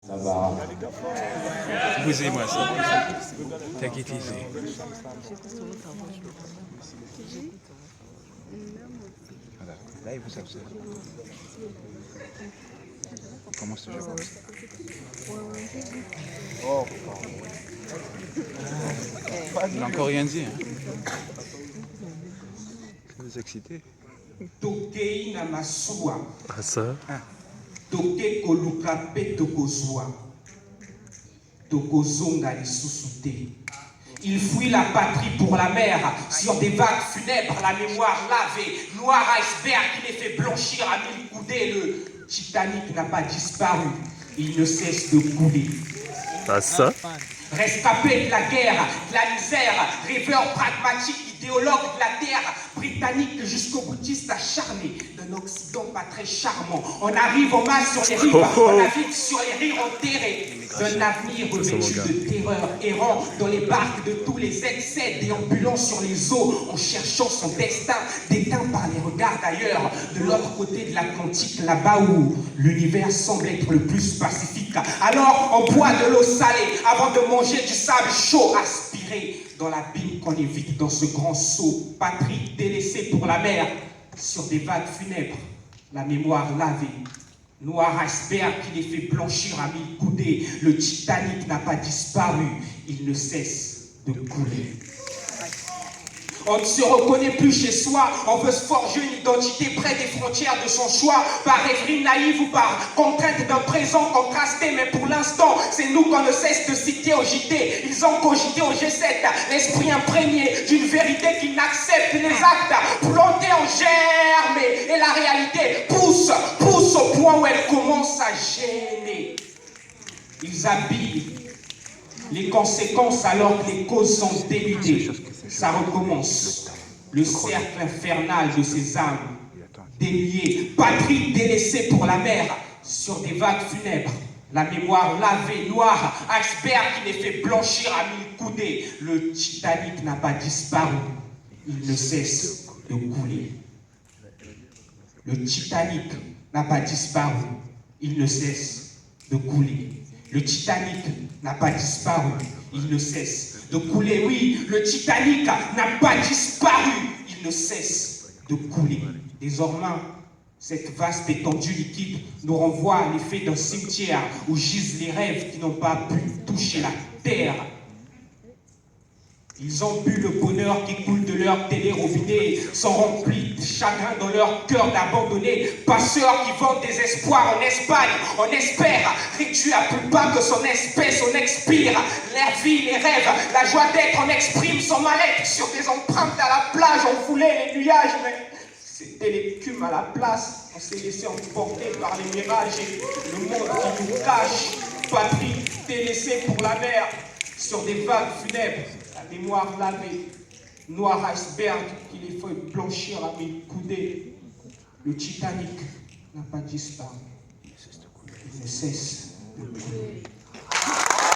Là-bas. Posez-moi ça. Take it easy. Voilà. Là, il vous observe. Il commence toujours comme ça. Il n'a encore rien dit. Hein. Vous excitez. Tokei na masua. Ah ça. Toke koluka pe tokozwa. Tokozonga lisusu te. Il fuit la patrie pour la mer, sur des vagues funèbres, la mémoire lavée, noir iceberg qui les fait blanchir à 1000 coudées. Le Titanic n'a pas disparu, il ne cesse de couler. Ah ça. Rescapé de la guerre, de la misère, rêveur pragmatique, idéologue de la terre, britannique jusqu'au boutiste acharné, d'un Occident pas très charmant. On arrive en masse sur les rives, on navigue sur les rives enterrés, d'un avenir revêtu de terreur, errant dans les barques de tous les excès, déambulant sur les eaux, en cherchant son destin, déteint par les regards d'ailleurs, de l'autre côté de l'Atlantique, là-bas où l'univers semble être le plus pacifique. Alors on boit de l'eau salée avant de manger du sable chaud, aspiré dans l'abîme qu'on évite dans ce grand seau. Patrie délaissée pour la mer, sur des vagues funèbres, la mémoire lavée. Noir iceberg qui les fait blanchir à 1000 coudées. Le Titanic n'a pas disparu, il ne cesse de couler. On ne se reconnaît plus chez soi, on veut se forger une identité près des frontières de son choix, par rêverie naïve ou par contrainte d'un présent contrasté, mais pour l'instant, c'est nous qu'on ne cesse de citer au JT. Ils ont cogité au G7, l'esprit imprégné d'une vérité qui n'accepte les actes, plantés en germe, et la réalité pousse au point où elle commence à gêner. Ils habillent les conséquences alors que les causes sont déludées. Ça recommence. Le cercle infernal de ces âmes déliées, patrie délaissée pour la mer, sur des vagues funèbres, la mémoire lavée, noire, iceberg qui les fait blanchir à 1000 coudées. Le Titanic n'a pas disparu, il ne cesse de couler. Le Titanic n'a pas disparu, il ne cesse de couler. Le Titanic n'a pas disparu, il ne cesse de couler. Oui, le Titanic n'a pas disparu, il ne cesse de couler. Désormais, cette vaste étendue liquide nous renvoie à l'effet d'un cimetière où gisent les rêves qui n'ont pas pu toucher la terre. Ils ont bu le bonheur qui coule de leur télé-robinet, sont remplis de chagrin dans leur cœur d'abandonner. Passeurs qui vendent des espoirs en Espagne, on espère, réduit à plus bas que son espèce, on expire. La vie, les rêves, la joie d'être, on exprime son mal-être sur des empreintes à la plage. On voulait les nuages, mais c'était l'écume à la place. On s'est laissé emporter par les mirages et le monde qui nous cache. Patrie délaissée pour la mer, sur des vagues funèbres. La mémoire lavée, noir iceberg qui les fait blanchir à 1000 coudées. Le Titanic n'a pas disparu, il ne cesse de couler.